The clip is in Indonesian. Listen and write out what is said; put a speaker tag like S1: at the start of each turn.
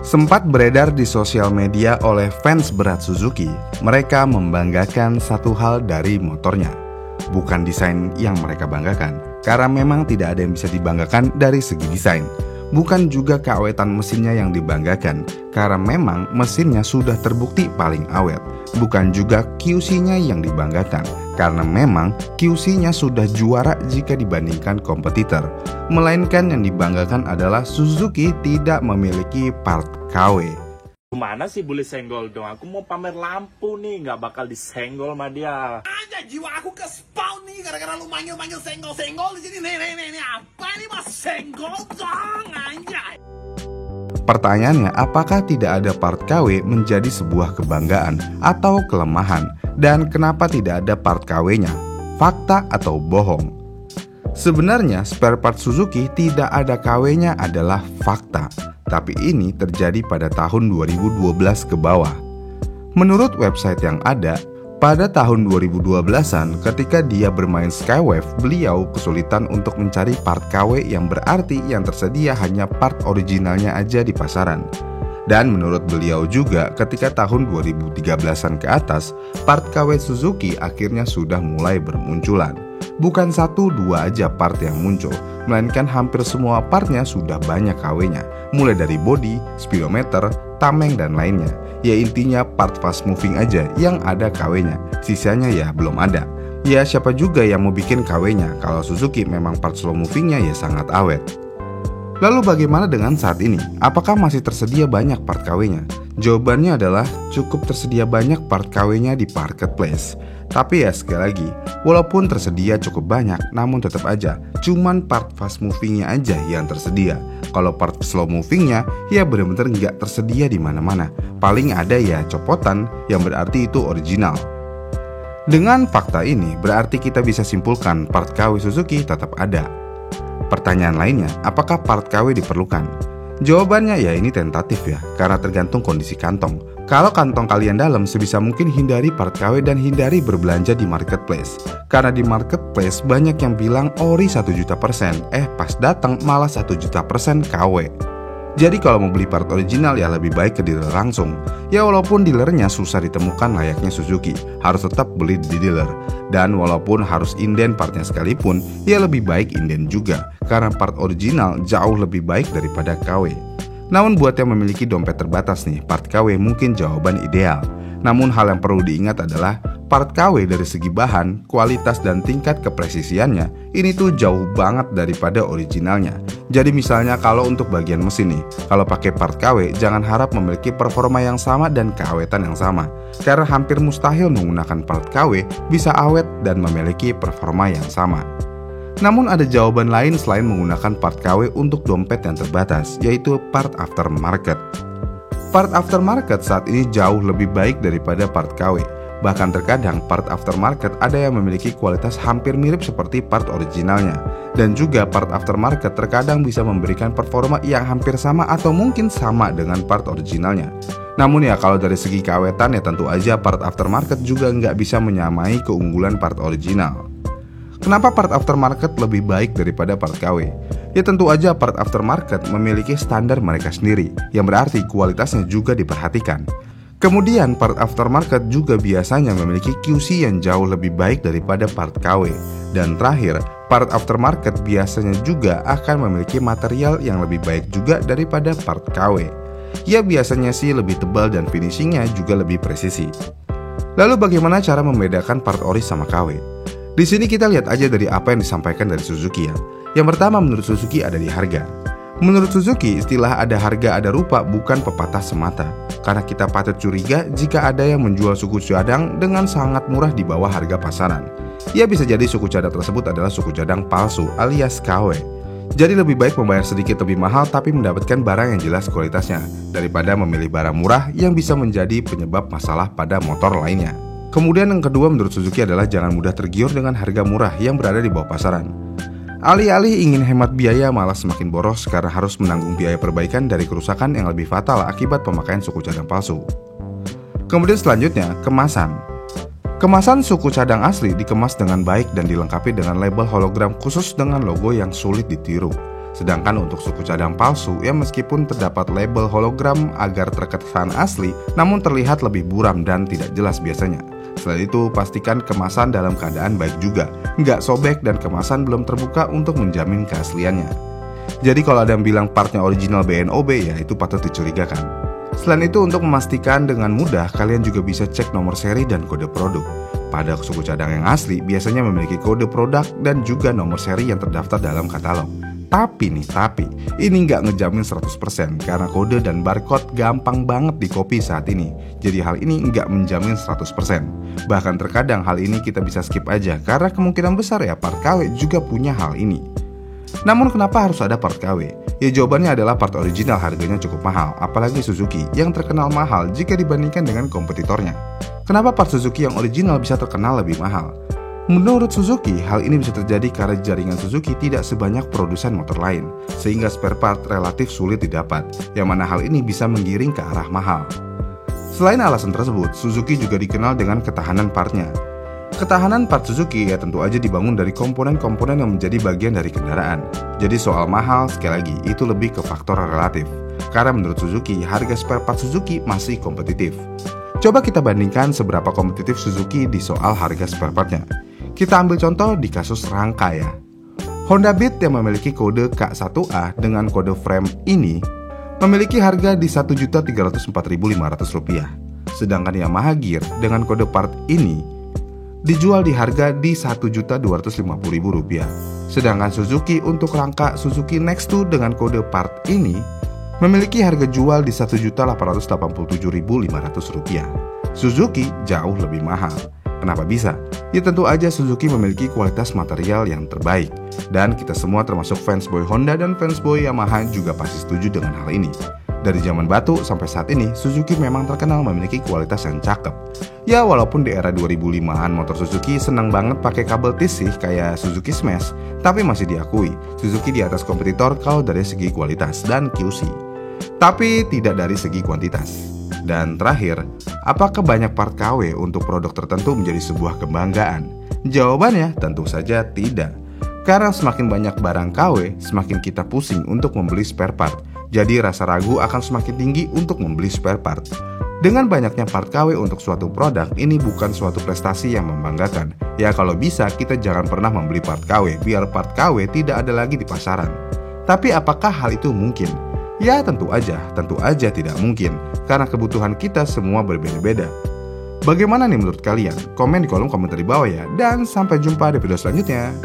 S1: Sempat beredar di sosial media oleh fans berat Suzuki, mereka membanggakan satu hal dari motornya. Bukan desain yang mereka banggakan, karena memang tidak ada yang bisa dibanggakan dari segi desain. Bukan juga keawetan mesinnya yang dibanggakan, karena memang mesinnya sudah terbukti paling awet. Bukan juga QC-nya yang dibanggakan, karena memang QC-nya sudah juara jika dibandingkan kompetitor. Melainkan yang dibanggakan adalah Suzuki tidak memiliki part KW.
S2: Gimana sih boleh senggol dong? Aku mau pamer lampu nih, nggak bakal disenggol sama dia.
S3: Anjay, jiwa aku ke spawn nih gara-gara lu manggil-manggil senggol-senggol di sini. Nih, apa ini mas senggol dong, anjay.
S1: Pertanyaannya, apakah tidak ada part KW menjadi sebuah kebanggaan atau kelemahan? Dan kenapa tidak ada part KW-nya? Fakta atau bohong? Sebenarnya spare part Suzuki tidak ada KW-nya adalah fakta. Tapi ini terjadi pada tahun 2012 ke bawah. Menurut website yang ada, pada tahun 2012-an ketika dia bermain Skywave, beliau kesulitan untuk mencari part KW yang berarti yang tersedia hanya part originalnya aja di pasaran. Dan menurut beliau juga ketika tahun 2013-an ke atas, part KW Suzuki akhirnya sudah mulai bermunculan. Bukan 1-2 aja part yang muncul, melainkan hampir semua partnya sudah banyak KW-nya, mulai dari body, speedometer, tameng, dan lainnya. Ya intinya part fast moving aja yang ada KW-nya, sisanya ya belum ada. Ya siapa juga yang mau bikin KW-nya, kalau Suzuki memang part slow movingnya ya sangat awet. Lalu bagaimana dengan saat ini? Apakah masih tersedia banyak part KW-nya? Jawabannya adalah cukup tersedia banyak part KW-nya di marketplace. Tapi ya sekali lagi, walaupun tersedia cukup banyak, namun tetap aja cuman part fast movingnya aja yang tersedia. Kalau part slow movingnya ya benar-benar nggak tersedia di mana-mana. Paling ada ya copotan yang berarti itu original. Dengan fakta ini berarti kita bisa simpulkan part KW Suzuki tetap ada. Pertanyaan lainnya, apakah part KW diperlukan? Jawabannya ya ini tentatif ya, karena tergantung kondisi kantong. Kalau kantong kalian dalam, sebisa mungkin hindari part KW dan hindari berbelanja di marketplace. Karena di marketplace banyak yang bilang ori 1 juta %, pas datang malah 1 juta % KW. Jadi kalau mau beli part original ya lebih baik ke dealer langsung. Ya walaupun dealernya susah ditemukan layaknya Suzuki, harus tetap beli di dealer. Dan walaupun harus inden partnya sekalipun, ya lebih baik inden juga, karena part original jauh lebih baik daripada KW. Namun buat yang memiliki dompet terbatas nih, part KW mungkin jawaban ideal. Namun hal yang perlu diingat adalah part KW dari segi bahan, kualitas, dan tingkat kepresisiannya ini tuh jauh banget daripada originalnya. Jadi misalnya kalau untuk bagian mesin nih, kalau pakai part KW jangan harap memiliki performa yang sama dan keawetan yang sama, karena hampir mustahil menggunakan part KW bisa awet dan memiliki performa yang sama. Namun ada jawaban lain selain menggunakan part KW untuk dompet yang terbatas, yaitu part aftermarket. Part aftermarket saat ini jauh lebih baik daripada part KW. Bahkan terkadang part aftermarket ada yang memiliki kualitas hampir mirip seperti part originalnya. Dan juga part aftermarket terkadang bisa memberikan performa yang hampir sama atau mungkin sama dengan part originalnya. Namun ya kalau dari segi keawetan ya tentu aja part aftermarket juga nggak bisa menyamai keunggulan part original. Kenapa part aftermarket lebih baik daripada part KW? Ya tentu aja part aftermarket memiliki standar mereka sendiri, yang berarti kualitasnya juga diperhatikan. Kemudian part aftermarket juga biasanya memiliki QC yang jauh lebih baik daripada part KW. Dan terakhir, part aftermarket biasanya juga akan memiliki material yang lebih baik juga daripada part KW. Ya biasanya sih lebih tebal dan finishingnya juga lebih presisi. Lalu bagaimana cara membedakan part ori sama KW? Di sini kita lihat aja dari apa yang disampaikan dari Suzuki ya. Yang pertama menurut Suzuki ada di harga. Menurut Suzuki, istilah ada harga ada rupa bukan pepatah semata. Karena kita patut curiga jika ada yang menjual suku cadang dengan sangat murah di bawah harga pasaran. Ya bisa jadi suku cadang tersebut adalah suku cadang palsu alias KW. Jadi lebih baik membayar sedikit lebih mahal tapi mendapatkan barang yang jelas kualitasnya, daripada memilih barang murah yang bisa menjadi penyebab masalah pada motor lainnya. Kemudian yang kedua menurut Suzuki adalah jangan mudah tergiur dengan harga murah yang berada di bawah pasaran. Alih-alih ingin hemat biaya malah semakin boros karena harus menanggung biaya perbaikan dari kerusakan yang lebih fatal akibat pemakaian suku cadang palsu. Kemudian selanjutnya, kemasan. Kemasan suku cadang asli dikemas dengan baik dan dilengkapi dengan label hologram khusus dengan logo yang sulit ditiru. Sedangkan untuk suku cadang palsu, ya meskipun terdapat label hologram agar terkesan asli, namun terlihat lebih buram dan tidak jelas biasanya. Selain itu, pastikan kemasan dalam keadaan baik juga, nggak sobek dan kemasan belum terbuka untuk menjamin keasliannya. Jadi kalau ada yang bilang partnya original BNOB, ya itu patut dicurigakan. Selain itu, untuk memastikan dengan mudah, kalian juga bisa cek nomor seri dan kode produk. Pada suku cadang yang asli, biasanya memiliki kode produk dan juga nomor seri yang terdaftar dalam katalog. Tapi, ini nggak ngejamin 100% karena kode dan barcode gampang banget di-copy saat ini. Jadi hal ini nggak menjamin 100%. Bahkan terkadang hal ini kita bisa skip aja karena kemungkinan besar ya part KW juga punya hal ini. Namun kenapa harus ada part KW? Ya jawabannya adalah part original harganya cukup mahal, apalagi Suzuki yang terkenal mahal jika dibandingkan dengan kompetitornya. Kenapa part Suzuki yang original bisa terkenal lebih mahal? Menurut Suzuki, hal ini bisa terjadi karena jaringan Suzuki tidak sebanyak produsen motor lain, sehingga spare part relatif sulit didapat, yang mana hal ini bisa menggiring ke arah mahal. Selain alasan tersebut, Suzuki juga dikenal dengan ketahanan partnya. Ketahanan part Suzuki ya tentu aja dibangun dari komponen-komponen yang menjadi bagian dari kendaraan. Jadi soal mahal, sekali lagi, itu lebih ke faktor relatif. Karena menurut Suzuki, harga spare part Suzuki masih kompetitif. Coba kita bandingkan seberapa kompetitif Suzuki di soal harga spare partnya. Kita ambil contoh di kasus rangka ya. Honda Beat yang memiliki kode K1A dengan kode frame ini memiliki harga di Rp1.304.500. Sedangkan Yamaha Gear dengan kode part ini dijual di harga di Rp1.250.000. Sedangkan Suzuki untuk rangka Suzuki Next2 dengan kode part ini memiliki harga jual di Rp1.887.500. Suzuki jauh lebih mahal. Kenapa bisa? Ya tentu aja Suzuki memiliki kualitas material yang terbaik. Dan kita semua termasuk fansboy Honda dan fansboy Yamaha juga pasti setuju dengan hal ini. Dari zaman batu sampai saat ini, Suzuki memang terkenal memiliki kualitas yang cakep. Ya walaupun di era 2005-an motor Suzuki senang banget pakai kabel tis sih kayak Suzuki Smash, tapi masih diakui Suzuki di atas kompetitor kalau dari segi kualitas dan QC. Tapi tidak dari segi kuantitas. Dan terakhir, apakah banyak part KW untuk produk tertentu menjadi sebuah kebanggaan? Jawabannya tentu saja tidak. Karena semakin banyak barang KW, semakin kita pusing untuk membeli spare part. Jadi rasa ragu akan semakin tinggi untuk membeli spare part. Dengan banyaknya part KW untuk suatu produk, ini bukan suatu prestasi yang membanggakan. Ya kalau bisa, kita jangan pernah membeli part KW, biar part KW tidak ada lagi di pasaran. Tapi apakah hal itu mungkin? Ya tentu aja tidak mungkin, karena kebutuhan kita semua berbeda-beda. Bagaimana nih menurut kalian? Komen di kolom komentar di bawah ya, dan sampai jumpa di video selanjutnya.